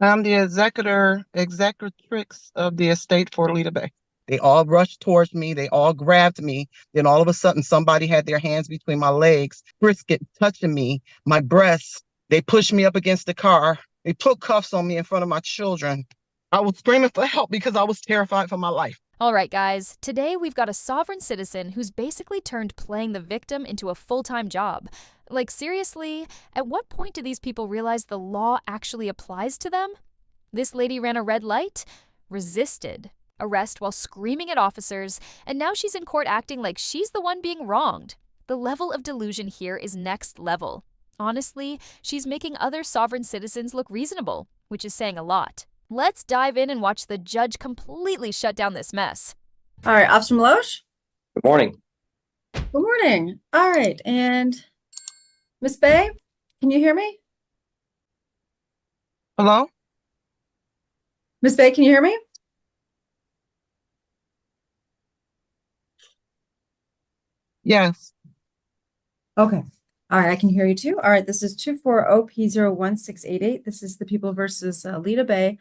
I'm the executrix of the estate for Lita Bay. They all rushed towards me. They all grabbed me. Then all of a sudden, somebody had their hands between my legs, brisket touching me, my breasts. They pushed me up against the car. They put cuffs on me in front of my children. I was screaming for help because I was terrified for my life. All right, guys, today we've got a sovereign citizen who's basically turned playing the victim into a full time job. Like, seriously, at what point do these people realize the law actually applies to them? This lady ran a red light, resisted arrest while screaming at officers, and now she's in court acting like she's the one being wronged. The level of delusion here is next level. Honestly, she's making other sovereign citizens look reasonable, which is saying a lot. Let's dive in and watch the judge completely shut down this mess. All right, Officer Malosh. Good morning. Good morning. All right, and Miss Bay, can you hear me? Hello? Miss Bay, can you hear me? Yes. Okay. All right, I can hear you too. All right, this is 240P01688. This is the People versus Lita Bay.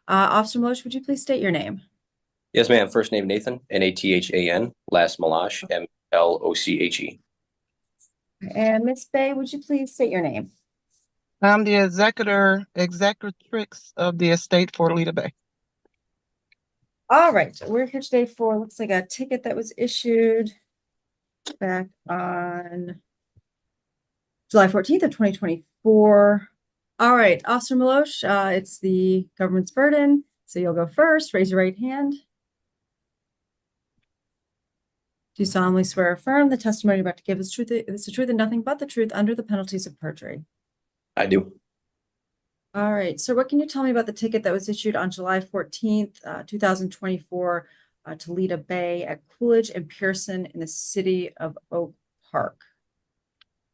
Officer Malosh, would you please state your name? Yes, ma'am. First name Nathan, Nathan. Last Malash, Mloche. And Miss Bay, would you please state your name? I'm the executrix of the estate for Lita Bay. All right, we're here today for, looks like a ticket that was issued back on July 14th of 2024. All right, Officer Malosh, it's the government's burden, so you'll go first. Raise your right hand. Do you solemnly swear or affirm the testimony you're about to give is the truth and nothing but the truth under the penalties of perjury? I do. All right, so what can you tell me about the ticket that was issued on July 14th, 2024 to Lita Bay at Coolidge and Pearson in the city of Oak Park?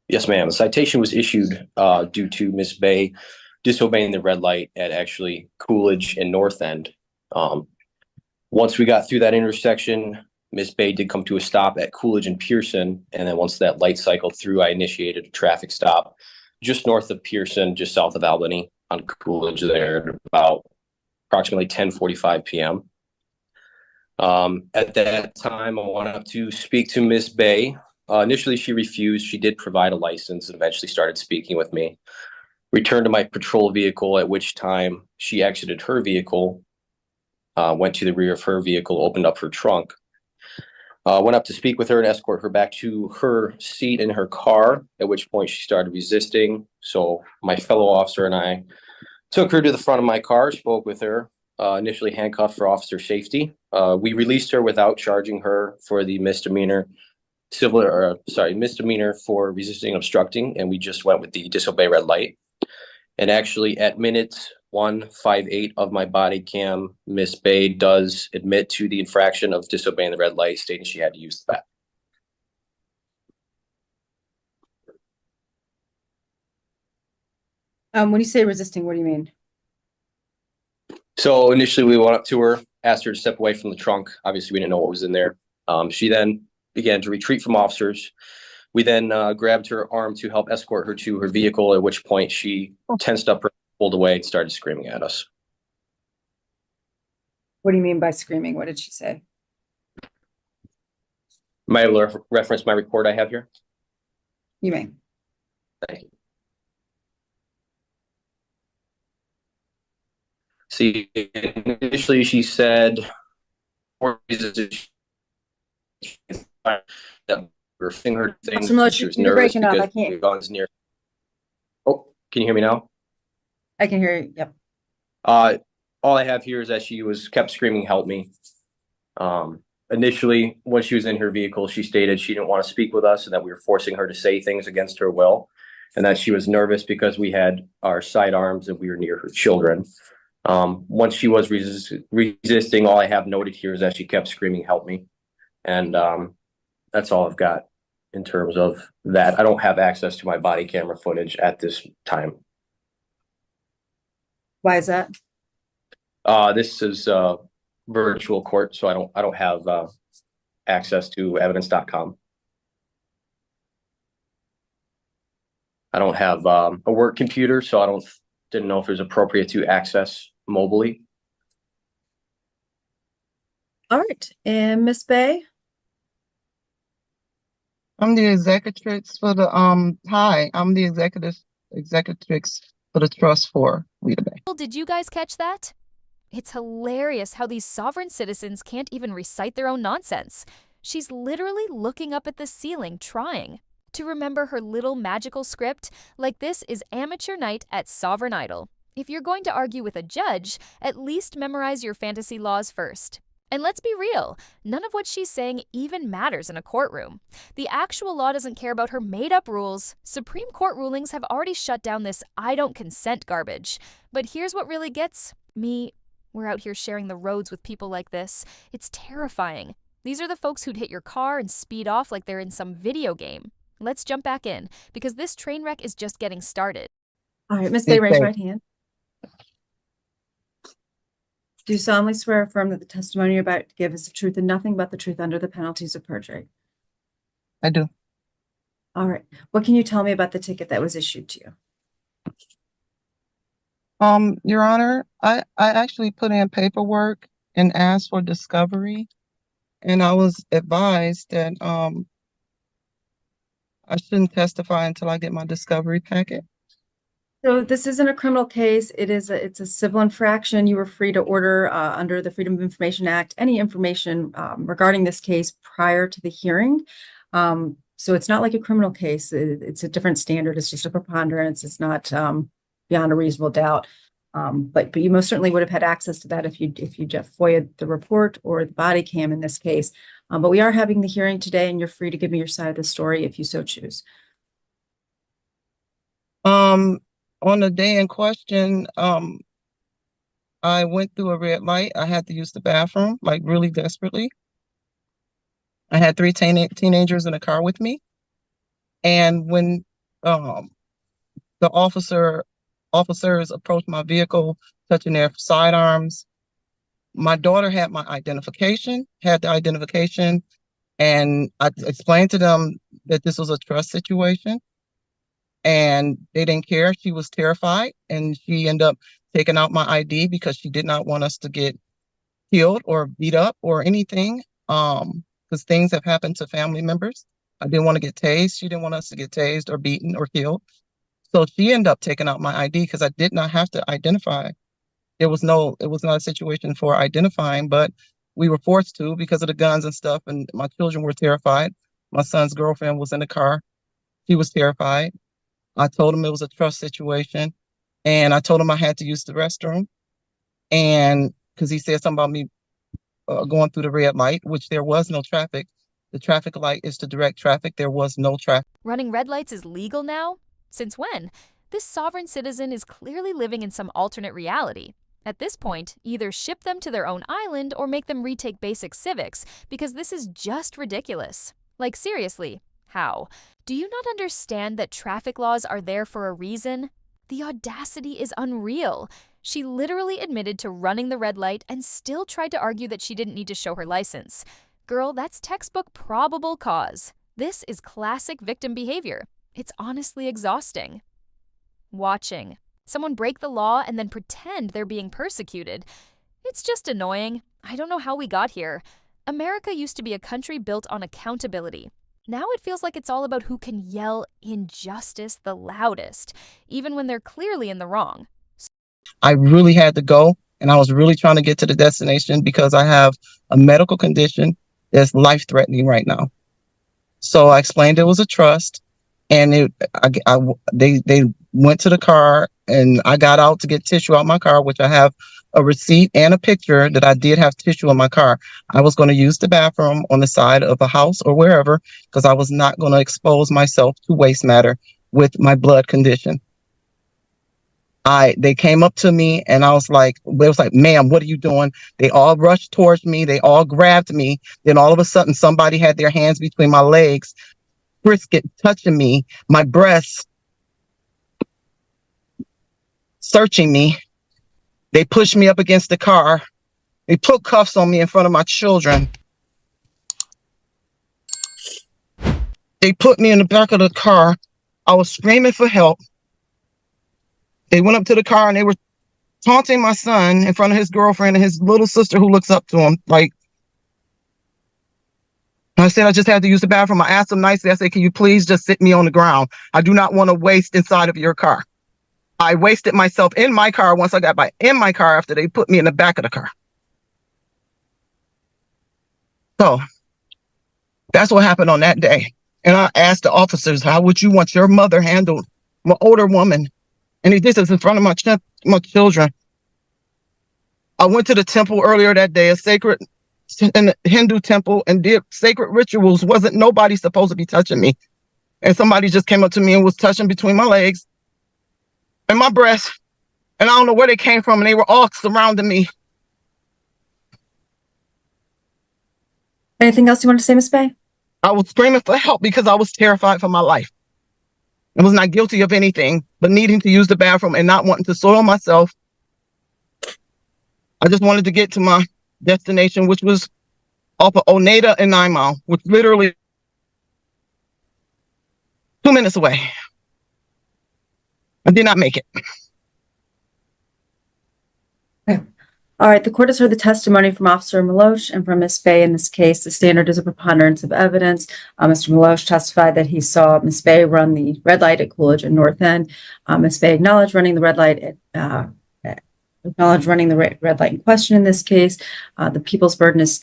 Yes, ma'am. The citation was issued due to Miss Bay disobeying the red light at actually Coolidge and North End. Once we got through that intersection, Miss Bay did come to a stop at Coolidge and Pearson. And then once that light cycled through, I initiated a traffic stop just north of Pearson, just south of Albany on Coolidge there at about approximately 10:45 p.m. At that time, I went up to speak to Miss Bay. Initially, she refused. She did provide a license and eventually started speaking with me. Returned to my patrol vehicle, at which time she exited her vehicle, went to the rear of her vehicle, opened up her trunk. Went up to speak with her and escort her back to her seat in her car, at which point she started resisting. So my fellow officer and I took her to the front of my car, spoke with her, initially handcuffed for officer safety. We released her without charging her for the misdemeanor for resisting and obstructing, and we just went with the disobey red light. And actually at minute 158 of my body cam, Miss Bay does admit to the infraction of disobeying the red light, stating she had to use the bathroom. When you say resisting, what do you mean? So initially we went up to her, asked her to step away from the trunk. Obviously we didn't know what was in there. She then began to retreat from officers. We then grabbed her arm to help escort her to her vehicle, at which point she tensed up, pulled away, and started screaming at us. What do you mean by screaming? What did she say? Am I able to reference my report I have here? You may. Thank you. See, initially she said, that we're her things. She was nervous because I can't. Guns near. Oh, can you hear me now? I can hear you. Yep. All I have here is that she kept screaming, "Help me!" Initially, when she was in her vehicle, she stated she didn't want to speak with us and that we were forcing her to say things against her will, and that she was nervous because we had our sidearms and we were near her children. Once she was resisting, all I have noted here is that she kept screaming, "Help me!" And that's all I've got in terms of that. I don't have access to my body camera footage at this time. Why is that? This is virtual court, so I don't have access to evidence.com. I don't have a work computer, so I don't Didn't know if it was appropriate to access mobily. All right, and Miss Bay? I'm the executrix for the I'm the executrix for the trust for Rita Bay. Well, did you guys catch that? It's hilarious how these sovereign citizens can't even recite their own nonsense. She's literally looking up at the ceiling, trying to remember her little magical script, like this is amateur night at Sovereign Idol. If you're going to argue with a judge, at least memorize your fantasy laws first. And let's be real, none of what she's saying even matters in a courtroom. The actual law doesn't care about her made-up rules. Supreme Court rulings have already shut down this "I don't consent" garbage. But here's what really gets me. We're out here sharing the roads with people like this. It's terrifying. These are the folks who'd hit your car and speed off like they're in some video game. Let's jump back in, because this train wreck is just getting started. All right, Miss Bay, Miss raise your Bay. right hand. Do you solemnly swear or affirm that the testimony you're about to give is the truth and nothing but the truth under the penalties of perjury? I do. All right. What can you tell me about the ticket that was issued to you? Your Honor, I actually put in paperwork and asked for discovery, and I was advised that I shouldn't testify until I get my discovery packet. So this isn't a criminal case. It's a civil infraction. You were free to order under the Freedom of Information Act any information regarding this case prior to the hearing. So it's not like a criminal case. It's a different standard. It's just a preponderance. It's not beyond a reasonable doubt. But you most certainly would have had access to that if you just FOIA'd the report or the body cam in this case. But we are having the hearing today, and you're free to give me your side of the story if you so choose. On the day in question, I went through a red light. I had to use the bathroom, like really desperately. I had three teenagers in a car with me. And when the officers approached my vehicle, touching their sidearms, my daughter had the identification, and I explained to them that this was a trust situation. And they didn't care. She was terrified, and she ended up taking out my ID because she did not want us to get killed or beat up or anything. Because things have happened to family members. I didn't want to get tased. She didn't want us to get tased or beaten or killed. So she ended up taking out my ID because I did not have to identify. It was not a situation for identifying, but we were forced to because of the guns and stuff. And my children were terrified. My son's girlfriend was in the car. She was terrified. I told him it was a trust situation, and I told him I had to use the restroom, and because he said something about me going through the red light, which there was no traffic. The traffic light is to direct traffic. There was no traffic. Running red lights is legal now? Since when? This sovereign citizen is clearly living in some alternate reality. At this point, either ship them to their own island or make them retake basic civics, because this is just ridiculous. Like, seriously, how? Do you not understand that traffic laws are there for a reason? The audacity is unreal. She literally admitted to running the red light and still tried to argue that she didn't need to show her license. Girl, that's textbook probable cause. This is classic victim behavior. It's honestly exhausting. Watching someone break the law and then pretend they're being persecuted. It's just annoying. I don't know how we got here. America used to be a country built on accountability. Now it feels like it's all about who can yell injustice the loudest, even when they're clearly in the wrong. I really had to go, and I was really trying to get to the destination because I have a medical condition that's life-threatening right now. So I explained it was a trust, and they went to the car, and I got out to get tissue out my car, which I have a receipt and a picture that I did have tissue in my car. I was going to use the bathroom on the side of a house or wherever because I was not going to expose myself to waste matter with my blood condition. They came up to me, and they was like, "Ma'am, what are you doing?" They all rushed towards me. They all grabbed me. Then all of a sudden, somebody had their hands between my legs, brisket touching me, my breasts, searching me. They pushed me up against the car. They put cuffs on me in front of my children. They put me in the back of the car. I was screaming for help. They went up to the car and they were taunting my son in front of his girlfriend and his little sister who looks up to him. Like, I said, I just had to use the bathroom. I asked them nicely. I said, can you please just sit me on the ground? I do not want to waste inside of your car. I wasted myself in my car once I got in my car after they put me in the back of the car. So that's what happened on that day. And I asked the officers, how would you want your mother handled, my older woman? And he did this in front of my children. I went to the temple earlier that day, a sacred in the Hindu temple, and did sacred rituals. Wasn't nobody supposed to be touching me. And somebody just came up to me and was touching between my legs and my breast. And I don't know where they came from, and they were all surrounding me. Anything else you want to say, Ms. Bay? I was screaming for help because I was terrified for my life. I was not guilty of anything but needing to use the bathroom and not wanting to soil myself. I just wanted to get to my destination, which was off of Oneida and 9 Mile, which literally 2 minutes away. I did not make it. Okay. All right, the court has heard the testimony from Officer Meloche and from Ms. Bay in this case. The standard is a preponderance of evidence. Mr. Meloche testified that he saw Ms. Bay run the red light at Coolidge and North End. Ms. Bay acknowledged running the red light in question in this case. The people's burden is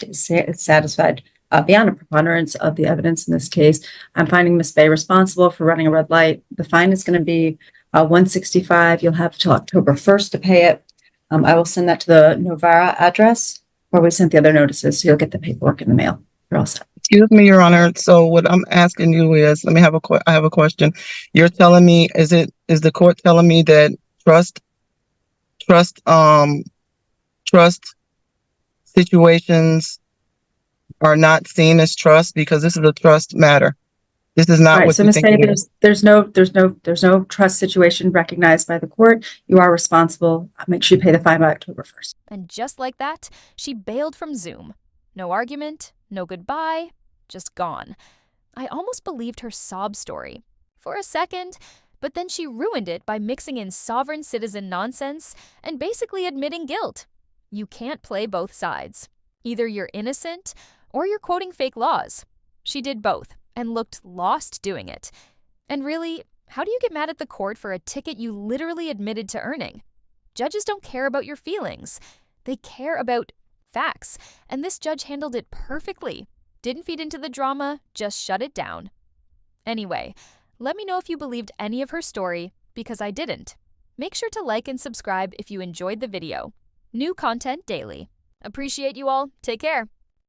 satisfied beyond a preponderance of the evidence in this case. I'm finding Ms. Bay responsible for running a red light. The fine is going to be $165. You'll have till October 1st to pay it. I will send that to the Novara address where we sent the other notices, so you'll get the paperwork in the mail. You're all set. Excuse me, Your Honor. So what I'm asking you is, I have a question. You're telling me, is the court telling me that trust situations are not seen as trust because this is a trust matter? This is not Right, what so you Ms. think Bay, it is. there's no trust situation recognized by the court. You are responsible. Make sure you pay the fine by October 1st. And just like that, she bailed from Zoom. No argument, no goodbye, just gone. I almost believed her sob story for a second, but then she ruined it by mixing in sovereign citizen nonsense and basically admitting guilt. You can't play both sides. Either you're innocent or you're quoting fake laws. She did both and looked lost doing it. And really, how do you get mad at the court for a ticket you literally admitted to earning? Judges don't care about your feelings. They care about facts, and this judge handled it perfectly. Didn't feed into the drama, just shut it down. Anyway, let me know if you believed any of her story, because I didn't. Make sure to like and subscribe if you enjoyed the video. New content daily. Appreciate you all. Take care.